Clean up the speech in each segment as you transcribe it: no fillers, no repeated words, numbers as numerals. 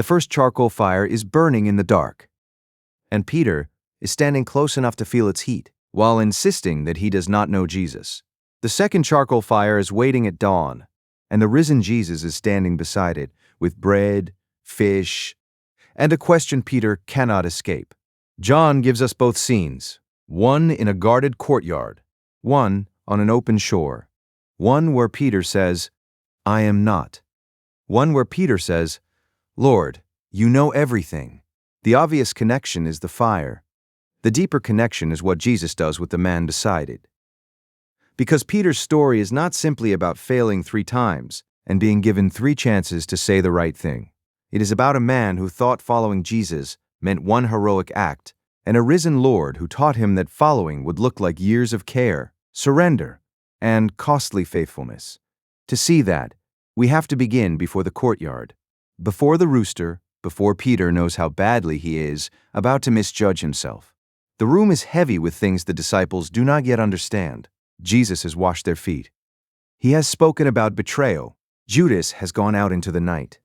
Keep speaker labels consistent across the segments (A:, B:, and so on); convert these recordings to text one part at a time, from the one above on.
A: The first charcoal fire is burning in the dark, and Peter is standing close enough to feel its heat, while insisting that he does not know Jesus. The second charcoal fire is waiting at dawn, and the risen Jesus is standing beside it with bread, fish, and a question Peter cannot escape. John gives us both scenes, one in a guarded courtyard, one on an open shore, one where Peter says, "I am not," one where Peter says, "Lord, you know everything." The obvious connection is the fire. The deeper connection is what Jesus does with the man beside it. Because Peter's story is not simply about failing 3 times and being given 3 chances to say the right thing. It is about a man who thought following Jesus meant one heroic act, and a risen Lord who taught him that following would look like years of care, surrender, and costly faithfulness. To see that, we have to begin before the courtyard, before the rooster, before Peter knows how badly he is about to misjudge himself. The room is heavy with things the disciples do not yet understand. Jesus has washed their feet. He has spoken about betrayal. Judas has gone out into the night.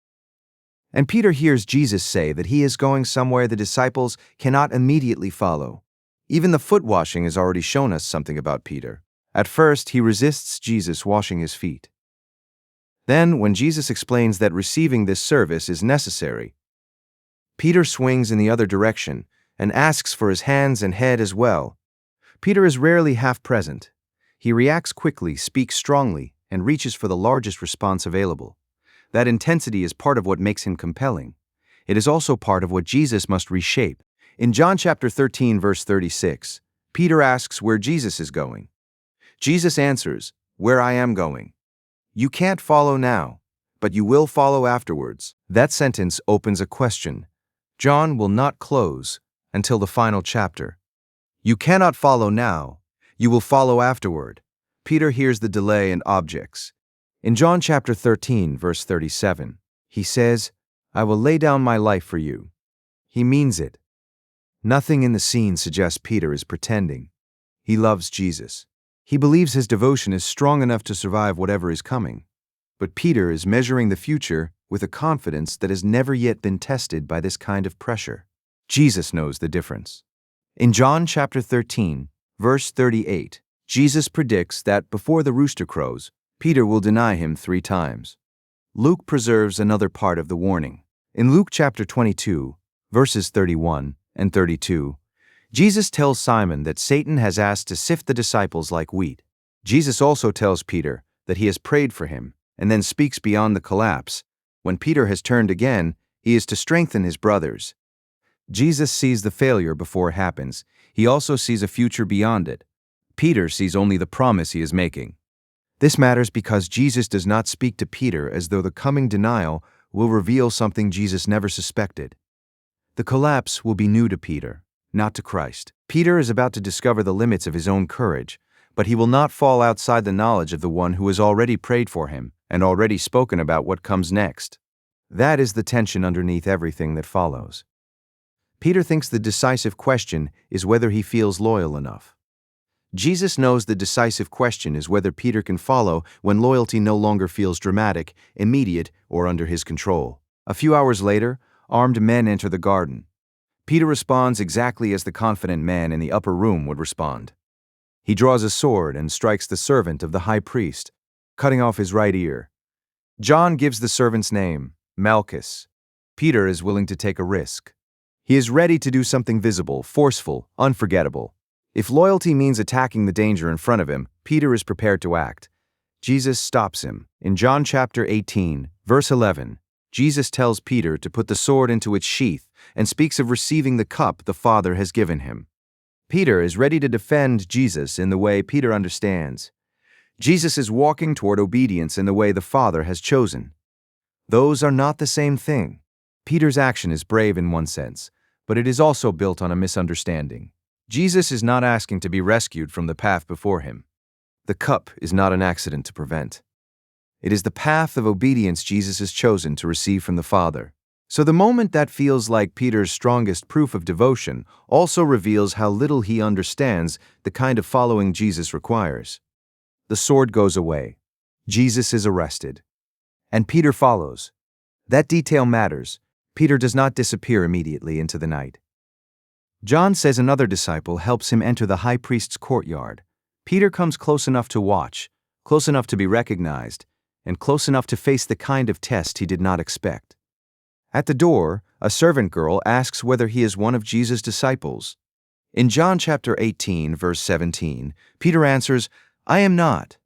A: And Peter hears Jesus say that he is going somewhere the disciples cannot immediately follow. Even the foot washing has already shown us something about Peter. At first, he resists Jesus washing his feet. Then, when Jesus explains that receiving this service is necessary, Peter swings in the other direction and asks for his hands and head as well. Peter is rarely half present. He reacts quickly, speaks strongly, and reaches for the largest response available. That intensity is part of what makes him compelling. It is also part of what Jesus must reshape. In John chapter 13, verse 36, Peter asks where Jesus is going. Jesus answers, "Where I am going. You can't follow now, but you will follow afterwards." That sentence opens a question John will not close until the final chapter. You cannot follow now, you will follow afterward. Peter hears the delay and objects. In John chapter 13, verse 37, he says, "I will lay down my life for you." He means it. Nothing in the scene suggests Peter is pretending. He loves Jesus. He believes his devotion is strong enough to survive whatever is coming. But Peter is measuring the future with a confidence that has never yet been tested by this kind of pressure. Jesus knows the difference. In John chapter 13, verse 38, Jesus predicts that before the rooster crows, Peter will deny him 3 times. Luke preserves another part of the warning. In Luke chapter 22, verses 31 and 32, Jesus tells Simon that Satan has asked to sift the disciples like wheat. Jesus also tells Peter that he has prayed for him, and then speaks beyond the collapse. When Peter has turned again, he is to strengthen his brothers. Jesus sees the failure before it happens. He also sees a future beyond it. Peter sees only the promise he is making. This matters because Jesus does not speak to Peter as though the coming denial will reveal something Jesus never suspected. The collapse will be new to Peter, not to Christ. Peter is about to discover the limits of his own courage, but he will not fall outside the knowledge of the one who has already prayed for him and already spoken about what comes next. That is the tension underneath everything that follows. Peter thinks the decisive question is whether he feels loyal enough. Jesus knows the decisive question is whether Peter can follow when loyalty no longer feels dramatic, immediate, or under his control. A few hours later, armed men enter the garden. Peter responds exactly as the confident man in the upper room would respond. He draws a sword and strikes the servant of the high priest, cutting off his right ear. John gives the servant's name, Malchus. Peter is willing to take a risk. He is ready to do something visible, forceful, unforgettable. If loyalty means attacking the danger in front of him, Peter is prepared to act. Jesus stops him. In John chapter 18, verse 11, Jesus tells Peter to put the sword into its sheath and speaks of receiving the cup the Father has given him. Peter is ready to defend Jesus in the way Peter understands. Jesus is walking toward obedience in the way the Father has chosen. Those are not the same thing. Peter's action is brave in one sense, but it is also built on a misunderstanding. Jesus is not asking to be rescued from the path before him. The cup is not an accident to prevent. It is the path of obedience Jesus has chosen to receive from the Father. So the moment that feels like Peter's strongest proof of devotion also reveals how little he understands the kind of following Jesus requires. The sword goes away. Jesus is arrested. And Peter follows. That detail matters Peter does not disappear immediately into the night. John says another disciple helps him enter the high priest's courtyard. Peter comes close enough to watch, close enough to be recognized, and close enough to face the kind of test he did not expect. At the door, a servant girl asks whether he is one of Jesus' disciples. In John chapter 18, verse 17, Peter answers, "I am not."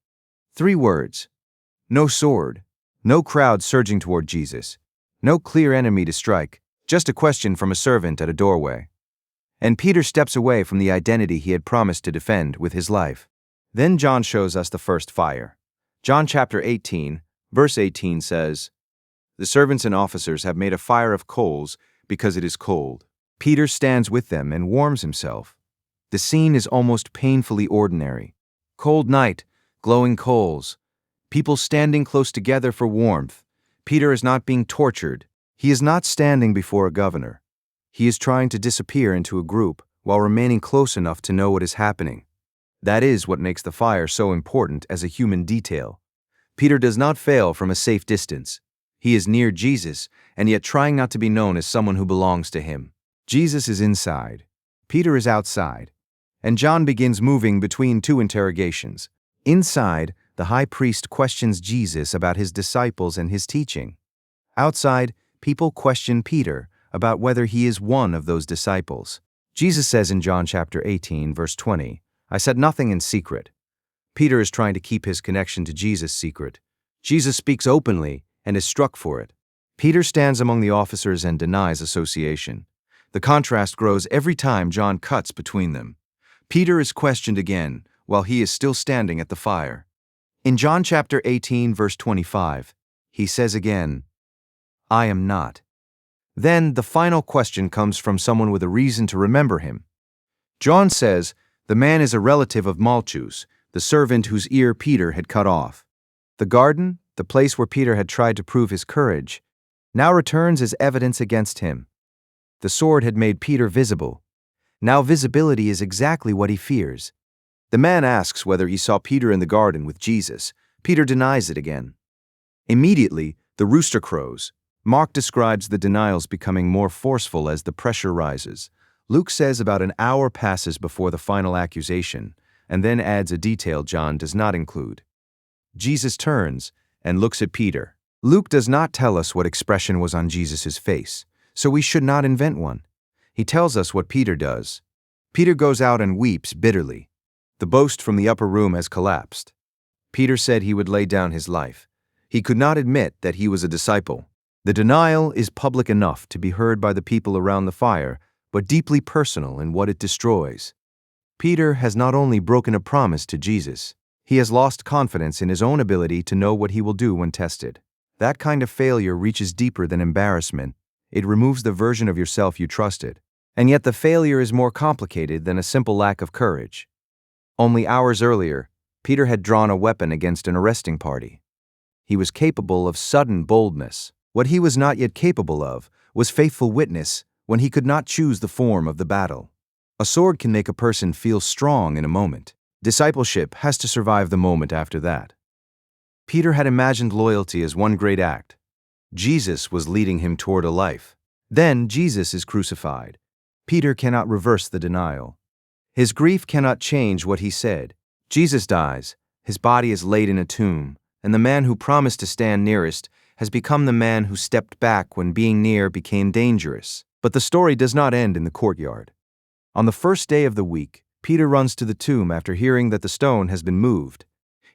A: 3 words. No sword, no crowd surging toward Jesus, no clear enemy to strike, just a question from a servant at a doorway. And Peter steps away from the identity he had promised to defend with his life. Then John shows us the first fire. John chapter 18, verse 18 says, "The servants and officers have made a fire of coals because it is cold." Peter stands with them and warms himself. The scene is almost painfully ordinary. Cold night, glowing coals, people standing close together for warmth. Peter is not being tortured. He is not standing before a governor. He is trying to disappear into a group while remaining close enough to know what is happening. That is what makes the fire so important as a human detail. Peter does not fail from a safe distance. He is near Jesus, and yet trying not to be known as someone who belongs to him. Jesus is inside. Peter is outside. And John begins moving between 2 interrogations. Inside, the high priest questions Jesus about his disciples and his teaching. Outside, people question Peter about whether he is one of those disciples. Jesus says in John chapter 18, verse 20, "I said nothing in secret." Peter is trying to keep his connection to Jesus secret. Jesus speaks openly and is struck for it. Peter stands among the officers and denies association. The contrast grows every time John cuts between them. Peter is questioned again while he is still standing at the fire. In John chapter 18, verse 25, he says again, "I am not." Then the final question comes from someone with a reason to remember him. John says, "The man is a relative of Malchus, the servant whose ear Peter had cut off." The garden, the place where Peter had tried to prove his courage, now returns as evidence against him. The sword had made Peter visible. Now visibility is exactly what he fears. The man asks whether he saw Peter in the garden with Jesus. Peter denies it again. Immediately, the rooster crows. Mark describes the denials becoming more forceful as the pressure rises. Luke says about an hour passes before the final accusation, and then adds a detail John does not include. Jesus turns and looks at Peter. Luke does not tell us what expression was on Jesus' face, so we should not invent one. He tells us what Peter does. Peter goes out and weeps bitterly. The boast from the upper room has collapsed. Peter said he would lay down his life. He could not admit that he was a disciple. The denial is public enough to be heard by the people around the fire, but deeply personal in what it destroys. Peter has not only broken a promise to Jesus, he has lost confidence in his own ability to know what he will do when tested. That kind of failure reaches deeper than embarrassment. It removes the version of yourself you trusted. And yet the failure is more complicated than a simple lack of courage. Only hours earlier, Peter had drawn a weapon against an arresting party. He was capable of sudden boldness. What he was not yet capable of was faithful witness when he could not choose the form of the battle. A sword can make a person feel strong in a moment. Discipleship has to survive the moment after that. Peter had imagined loyalty as one great act. Jesus was leading him toward a life. Then Jesus is crucified. Peter cannot reverse the denial. His grief cannot change what he said. Jesus dies. His body is laid in a tomb, and the man who promised to stand nearest has become the man who stepped back when being near became dangerous. But the story does not end in the courtyard. On the first day of the week, Peter runs to the tomb after hearing that the stone has been moved.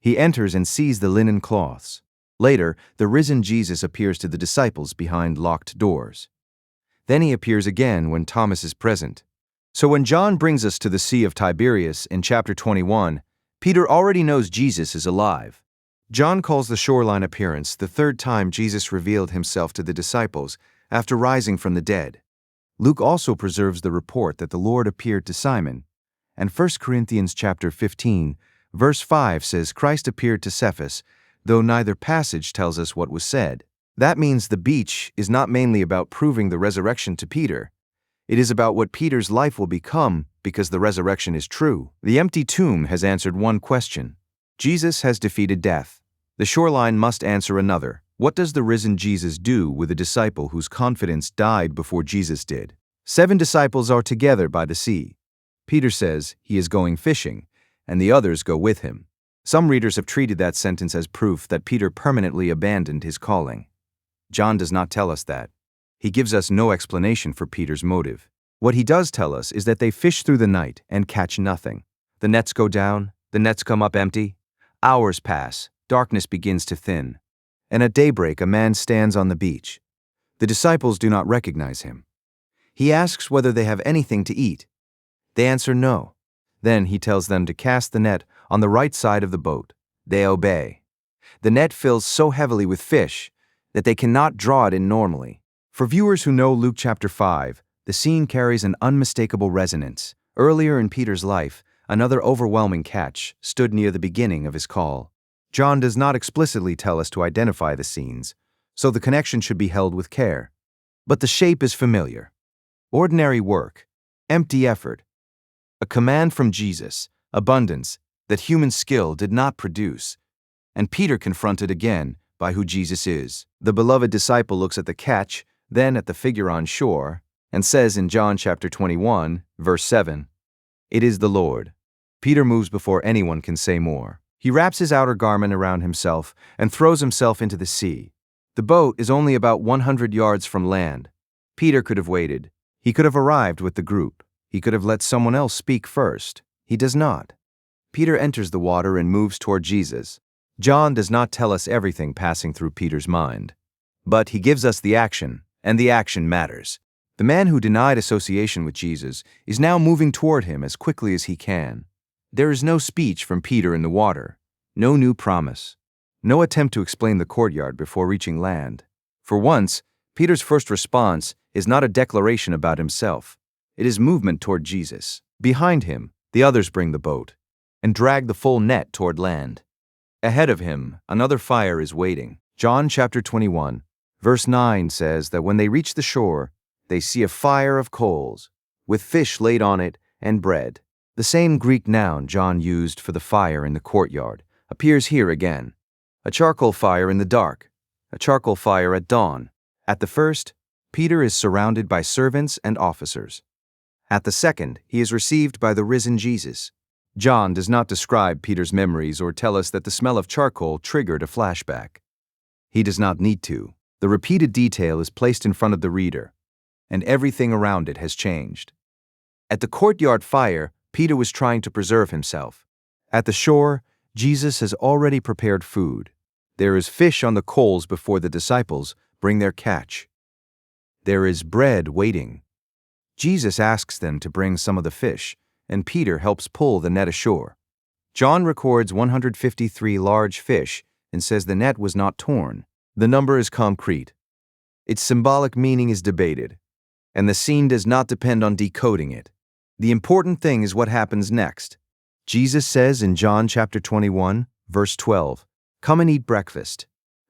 A: He enters and sees the linen cloths. Later, the risen Jesus appears to the disciples behind locked doors. Then he appears again when Thomas is present. So when John brings us to the Sea of Tiberias in chapter 21, Peter already knows Jesus is alive. John calls the shoreline appearance the third time Jesus revealed himself to the disciples after rising from the dead. Luke also preserves the report that the Lord appeared to Simon. And 1 Corinthians chapter 15, verse 5 says Christ appeared to Cephas, though neither passage tells us what was said. That means the beach is not mainly about proving the resurrection to Peter. It is about what Peter's life will become because the resurrection is true. The empty tomb has answered one question. Jesus has defeated death. The shoreline must answer another. What does the risen Jesus do with a disciple whose confidence died before Jesus did? 7 disciples are together by the sea. Peter says he is going fishing, and the others go with him. Some readers have treated that sentence as proof that Peter permanently abandoned his calling. John does not tell us that. He gives us no explanation for Peter's motive. What he does tell us is that they fish through the night and catch nothing. The nets go down, the nets come up empty. Hours pass, darkness begins to thin. And at daybreak a man stands on the beach. The disciples do not recognize him. He asks whether they have anything to eat. They answer no. Then he tells them to cast the net on the right side of the boat. They obey. The net fills so heavily with fish that they cannot draw it in normally. For viewers who know Luke chapter 5, the scene carries an unmistakable resonance. Earlier in Peter's life, another overwhelming catch stood near the beginning of his call. John does not explicitly tell us to identify the scenes, so the connection should be held with care. But the shape is familiar. Ordinary work, empty effort, a command from Jesus, abundance that human skill did not produce, and Peter confronted again by who Jesus is. The beloved disciple looks at the catch, then at the figure on shore, and says in John chapter 21, verse 7, "It is the Lord." Peter moves before anyone can say more. He wraps his outer garment around himself and throws himself into the sea. The boat is only about 100 yards from land. Peter could have waited. He could have arrived with the group. He could have let someone else speak first. He does not. Peter enters the water and moves toward Jesus. John does not tell us everything passing through Peter's mind, but he gives us the action, and the action matters. The man who denied association with Jesus is now moving toward him as quickly as he can. There is no speech from Peter in the water, no new promise, no attempt to explain the courtyard before reaching land. For once, Peter's first response is not a declaration about himself. It is movement toward Jesus. Behind him, the others bring the boat and drag the full net toward land. Ahead of him, another fire is waiting. John chapter 21, verse 9 says that when they reach the shore, they see a fire of coals, with fish laid on it and bread. The same Greek noun John used for the fire in the courtyard appears here again. A charcoal fire in the dark, a charcoal fire at dawn. At the first, Peter is surrounded by servants and officers. At the second, he is received by the risen Jesus. John does not describe Peter's memories or tell us that the smell of charcoal triggered a flashback. He does not need to. The repeated detail is placed in front of the reader, and everything around it has changed. At the courtyard fire, Peter was trying to preserve himself. At the shore, Jesus has already prepared food. There is fish on the coals before the disciples bring their catch. There is bread waiting. Jesus asks them to bring some of the fish, and Peter helps pull the net ashore. John records 153 large fish and says the net was not torn. The number is concrete. Its symbolic meaning is debated, and the scene does not depend on decoding it. The important thing is what happens next. Jesus says in John chapter 21, verse 12, "Come and eat breakfast."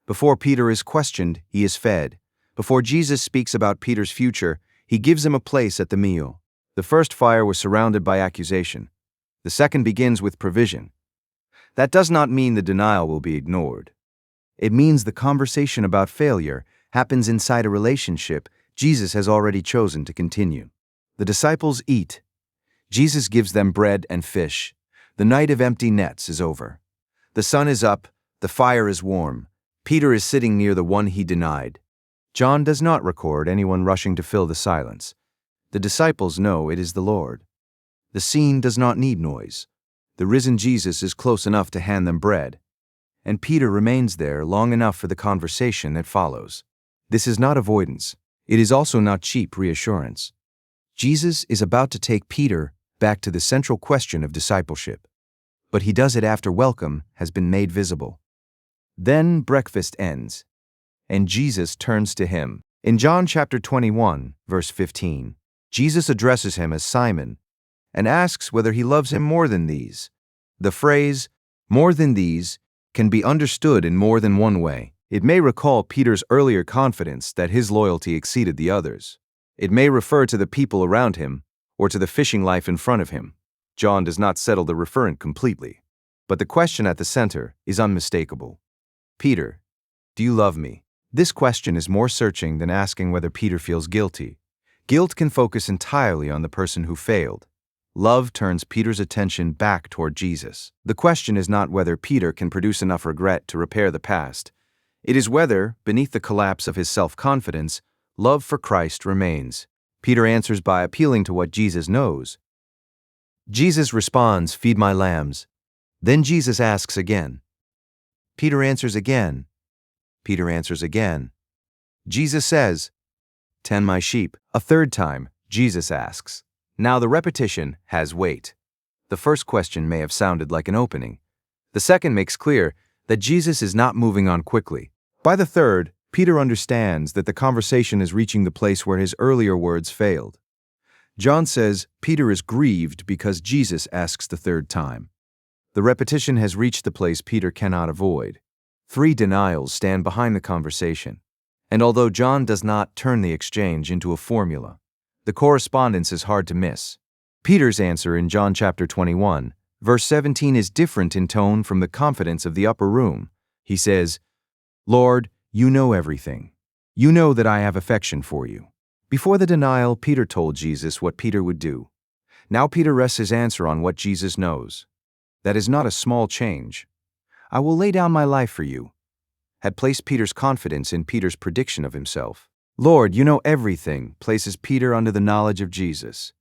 A: Before Peter is questioned, he is fed. Before Jesus speaks about Peter's future, he gives him a place at the meal. The first fire was surrounded by accusation. The second begins with provision. That does not mean the denial will be ignored. It means the conversation about failure happens inside a relationship Jesus has already chosen to continue. The disciples eat. Jesus gives them bread and fish. The night of empty nets is over. The sun is up, the fire is warm. Peter is sitting near the one he denied. John does not record anyone rushing to fill the silence. The disciples know it is the Lord. The scene does not need noise. The risen Jesus is close enough to hand them bread, and Peter remains there long enough for the conversation that follows. This is not avoidance. It is also not cheap reassurance. Jesus is about to take Peter back to the central question of discipleship, but he does it after welcome has been made visible. Then breakfast ends, and Jesus turns to him. In John chapter 21, verse 15, Jesus addresses him as Simon and asks whether he loves him more than these. The phrase, "more than these," can be understood in more than one way. It may recall Peter's earlier confidence that his loyalty exceeded the others. It may refer to the people around him or to the fishing life in front of him. John does not settle the referent completely, but the question at the center is unmistakable. Peter, do you love me? This question is more searching than asking whether Peter feels guilty. Guilt can focus entirely on the person who failed. Love turns Peter's attention back toward Jesus. The question is not whether Peter can produce enough regret to repair the past. It is whether, beneath the collapse of his self-confidence, love for Christ remains. Peter answers by appealing to what Jesus knows. Jesus responds, "Feed my lambs." Then Jesus asks again. Peter answers again. Peter answers again. Jesus says, "Tend my sheep." A third time, Jesus asks. Now the repetition has weight. The first question may have sounded like an opening. The second makes clear that Jesus is not moving on quickly. By the third, Peter understands that the conversation is reaching the place where his earlier words failed. John says Peter is grieved because Jesus asks the third time. The repetition has reached the place Peter cannot avoid. 3 denials stand behind the conversation. And although John does not turn the exchange into a formula, the correspondence is hard to miss. Peter's answer in John chapter 21, verse 17 is different in tone from the confidence of the upper room. He says, "Lord, you know everything. You know that I have affection for you." Before the denial, Peter told Jesus what Peter would do. Now Peter rests his answer on what Jesus knows. That is not a small change. "I will lay down my life for you," had placed Peter's confidence in Peter's prediction of himself. "Lord, you know everything," places Peter under the knowledge of Jesus.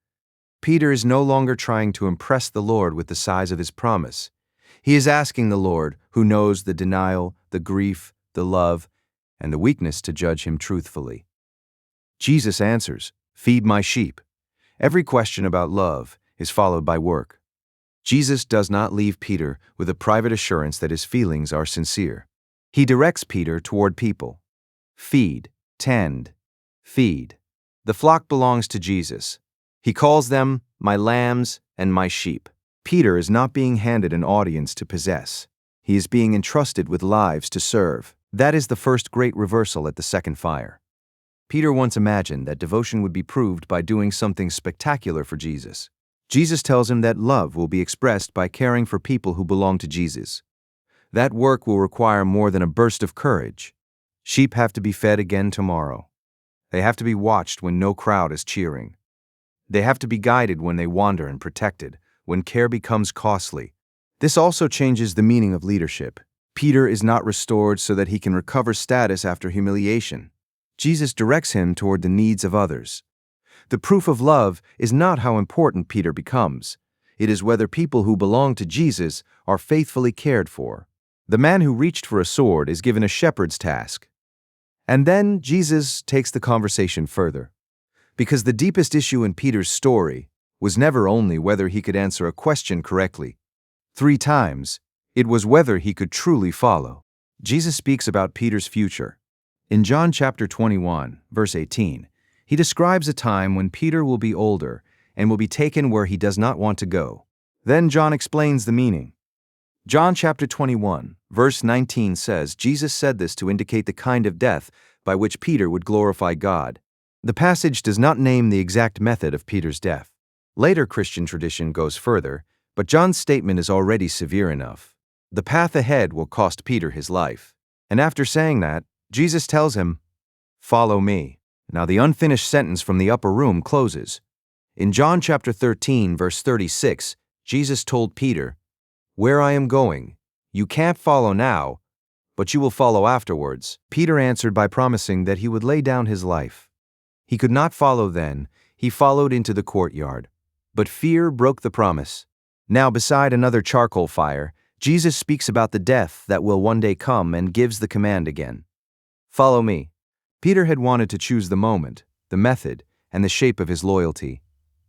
A: Peter is no longer trying to impress the Lord with the size of his promise. He is asking the Lord, who knows the denial, the grief, the love, and the weakness, to judge him truthfully. Jesus answers, "Feed my sheep." Every question about love is followed by work. Jesus does not leave Peter with a private assurance that his feelings are sincere. He directs Peter toward people. Feed, tend, feed. The flock belongs to Jesus. He calls them my lambs and my sheep. Peter is not being handed an audience to possess. He is being entrusted with lives to serve. That is the first great reversal at the second fire. Peter once imagined that devotion would be proved by doing something spectacular for Jesus. Jesus tells him that love will be expressed by caring for people who belong to Jesus. That work will require more than a burst of courage. Sheep have to be fed again tomorrow. They have to be watched when no crowd is cheering. They have to be guided when they wander and protected, when care becomes costly. This also changes the meaning of leadership. Peter is not restored so that he can recover status after humiliation. Jesus directs him toward the needs of others. The proof of love is not how important Peter becomes. It is whether people who belong to Jesus are faithfully cared for. The man who reached for a sword is given a shepherd's task. And then Jesus takes the conversation further. Because the deepest issue in Peter's story was never only whether he could answer a question correctly. 3 times, it was whether he could truly follow. Jesus speaks about Peter's future. In John chapter 21, verse 18, he describes a time when Peter will be older and will be taken where he does not want to go. Then John explains the meaning. John chapter 21, verse 19 says, Jesus said this to indicate the kind of death by which Peter would glorify God. The passage does not name the exact method of Peter's death. Later Christian tradition goes further, but John's statement is already severe enough. The path ahead will cost Peter his life. And after saying that, Jesus tells him, "Follow me." Now the unfinished sentence from the upper room closes. In John chapter 13, verse 36, Jesus told Peter, "Where I am going, you can't follow now, but you will follow afterwards." Peter answered by promising that he would lay down his life. He could not follow then. He followed into the courtyard. But fear broke the promise. Now beside another charcoal fire, Jesus speaks about the death that will one day come and gives the command again. "Follow me." Peter had wanted to choose the moment, the method, and the shape of his loyalty.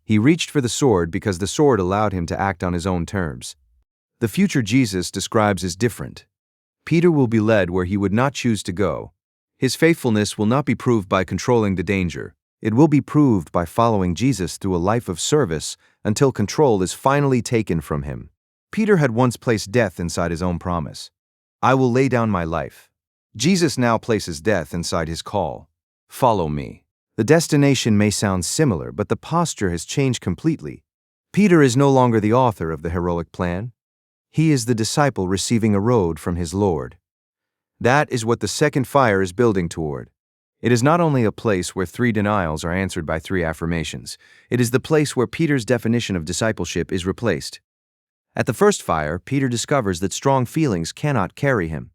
A: He reached for the sword because the sword allowed him to act on his own terms. The future Jesus describes is different. Peter will be led where he would not choose to go. His faithfulness will not be proved by controlling the danger. It will be proved by following Jesus through a life of service until control is finally taken from him. Peter had once placed death inside his own promise. "I will lay down my life." Jesus now places death inside his call. "Follow me." The destination may sound similar, but the posture has changed completely. Peter is no longer the author of the heroic plan. He is the disciple receiving a road from his Lord. That is what the second fire is building toward. It is not only a place where 3 denials are answered by 3 affirmations, it is the place where Peter's definition of discipleship is replaced. At the first fire, Peter discovers that strong feelings cannot carry him.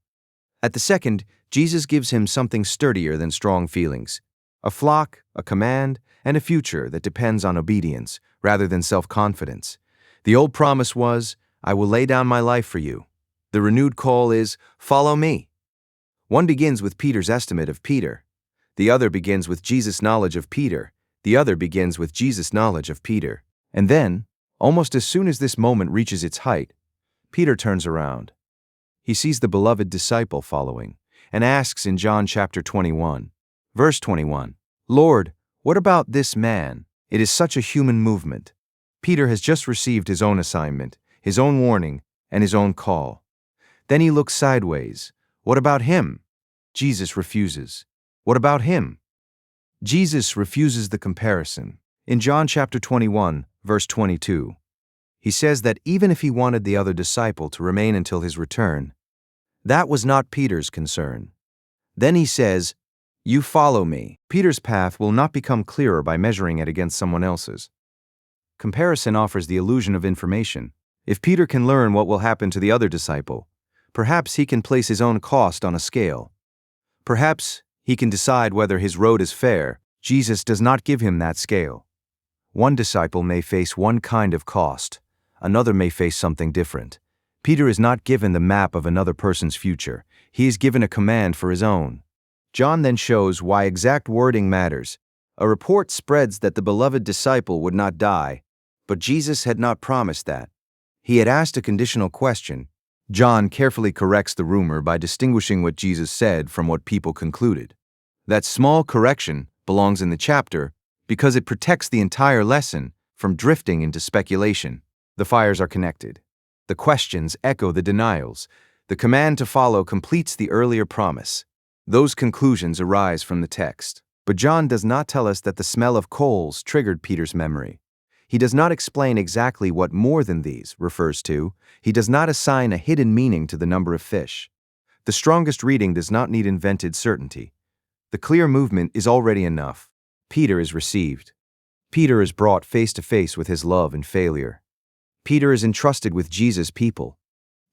A: At the second, Jesus gives him something sturdier than strong feelings: a flock, a command, and a future that depends on obedience rather than self-confidence. The old promise was, "I will lay down my life for you." The renewed call is, "Follow me." One begins with Peter's estimate of Peter. The other begins with Jesus' knowledge of Peter. The other begins with Jesus' knowledge of Peter. And then, almost as soon as this moment reaches its height, Peter turns around. He sees the beloved disciple following and asks in John chapter 21, verse 21, "Lord, what about this man?" It is such a human movement. Peter has just received his own assignment, his own warning, and his own call. Then he looks sideways. What about him? Jesus refuses. What about him? Jesus refuses the comparison. In John chapter 21, verse 22, he says that even if he wanted the other disciple to remain until his return, that was not Peter's concern. Then he says, "You follow me." Peter's path will not become clearer by measuring it against someone else's. Comparison offers the illusion of information. If Peter can learn what will happen to the other disciple, perhaps he can place his own cost on a scale. Perhaps he can decide whether his road is fair. Jesus does not give him that scale. One disciple may face one kind of cost, another may face something different. Peter is not given the map of another person's future. He is given a command for his own. John then shows why exact wording matters. A report spreads that the beloved disciple would not die, but Jesus had not promised that. He had asked a conditional question. John carefully corrects the rumor by distinguishing what Jesus said from what people concluded. That small correction belongs in the chapter because it protects the entire lesson from drifting into speculation. The fires are connected. The questions echo the denials. The command to follow completes the earlier promise. Those conclusions arise from the text. But John does not tell us that the smell of coals triggered Peter's memory. He does not explain exactly what "more than these" refers to. He does not assign a hidden meaning to the number of fish. The strongest reading does not need invented certainty. The clear movement is already enough. Peter is received. Peter is brought face to face with his love and failure. Peter is entrusted with Jesus' people.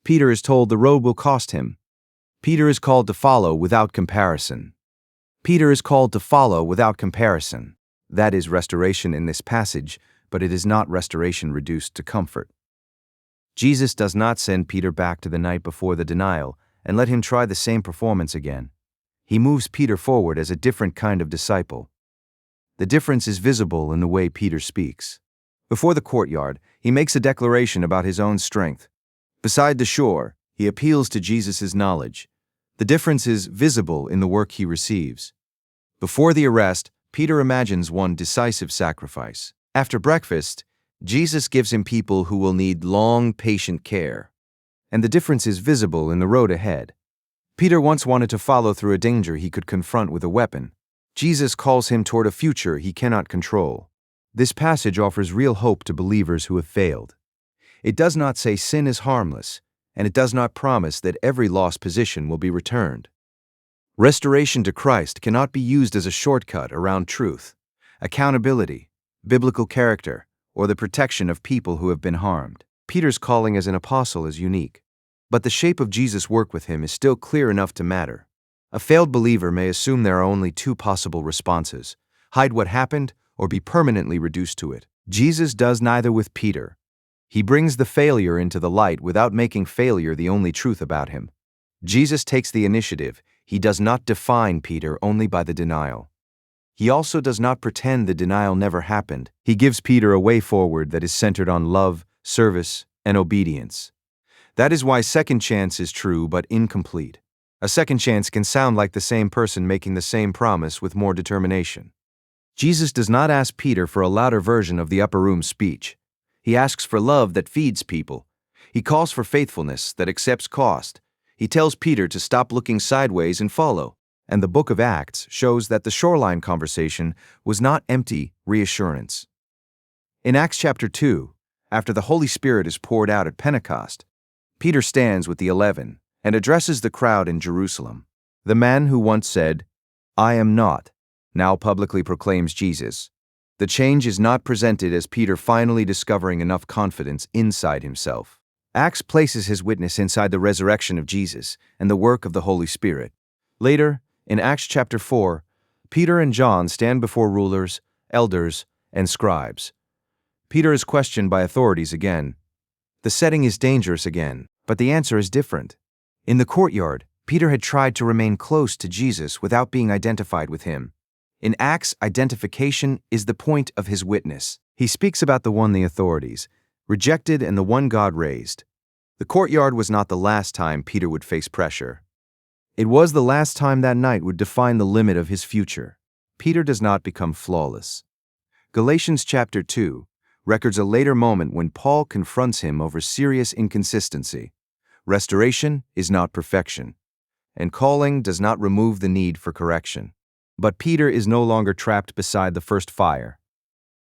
A: Peter is told the road will cost him. Peter is called to follow without comparison. Peter is called to follow without comparison. That is restoration in this passage, but it is not restoration reduced to comfort. Jesus does not send Peter back to the night before the denial and let him try the same performance again. He moves Peter forward as a different kind of disciple. The difference is visible in the way Peter speaks. Before the courtyard, he makes a declaration about his own strength. Beside the shore, he appeals to Jesus' knowledge. The difference is visible in the work he receives. Before the arrest, Peter imagines one decisive sacrifice. After breakfast, Jesus gives him people who will need long, patient care. And the difference is visible in the road ahead. Peter once wanted to follow through a danger he could confront with a weapon. Jesus calls him toward a future he cannot control. This passage offers real hope to believers who have failed. It does not say sin is harmless, and it does not promise that every lost position will be returned. Restoration to Christ cannot be used as a shortcut around truth, accountability, biblical character, or the protection of people who have been harmed. Peter's calling as an apostle is unique, but the shape of Jesus' work with him is still clear enough to matter. A failed believer may assume there are only 2 possible responses: hide what happened or be permanently reduced to it. Jesus does neither with Peter. He brings the failure into the light without making failure the only truth about him. Jesus takes the initiative. He does not define Peter only by the denial. He also does not pretend the denial never happened. He gives Peter a way forward that is centered on love, service, and obedience. That is why second chance is true but incomplete. A second chance can sound like the same person making the same promise with more determination. Jesus does not ask Peter for a louder version of the upper room speech. He asks for love that feeds people. He calls for faithfulness that accepts cost. He tells Peter to stop looking sideways and follow. And the book of Acts shows that the shoreline conversation was not empty reassurance. In Acts chapter 2, after the Holy Spirit is poured out at Pentecost, Peter stands with the 11, and addresses the crowd in Jerusalem. The man who once said, "I am not," now publicly proclaims Jesus. The change is not presented as Peter finally discovering enough confidence inside himself. Acts places his witness inside the resurrection of Jesus and the work of the Holy Spirit. Later, in Acts chapter 4, Peter and John stand before rulers, elders, and scribes. Peter is questioned by authorities again. The setting is dangerous again, but the answer is different. In the courtyard, Peter had tried to remain close to Jesus without being identified with him. In Acts, identification is the point of his witness. He speaks about the one the authorities rejected and the one God raised. The courtyard was not the last time Peter would face pressure. It was the last time that night would define the limit of his future. Peter does not become flawless. Galatians chapter 2 records a later moment when Paul confronts him over serious inconsistency. Restoration is not perfection, and calling does not remove the need for correction. But Peter is no longer trapped beside the first fire.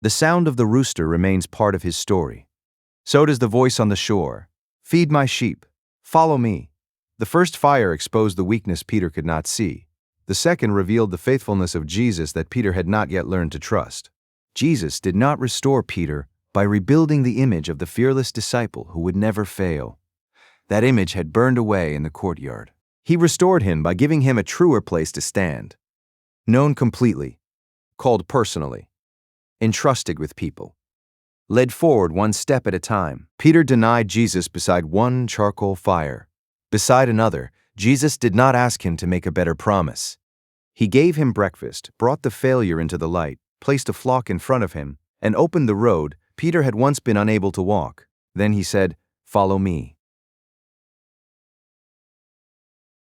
A: The sound of the rooster remains part of his story. So does the voice on the shore. "Feed my sheep. Follow me." The first fire exposed the weakness Peter could not see. The second revealed the faithfulness of Jesus that Peter had not yet learned to trust. Jesus did not restore Peter by rebuilding the image of the fearless disciple who would never fail. That image had burned away in the courtyard. He restored him by giving him a truer place to stand. Known completely, called personally, entrusted with people, led forward one step at a time. Peter denied Jesus beside one charcoal fire. Beside another, Jesus did not ask him to make a better promise. He gave him breakfast, brought the failure into the light, placed a flock in front of him, and opened the road Peter had once been unable to walk. Then he said, "Follow me."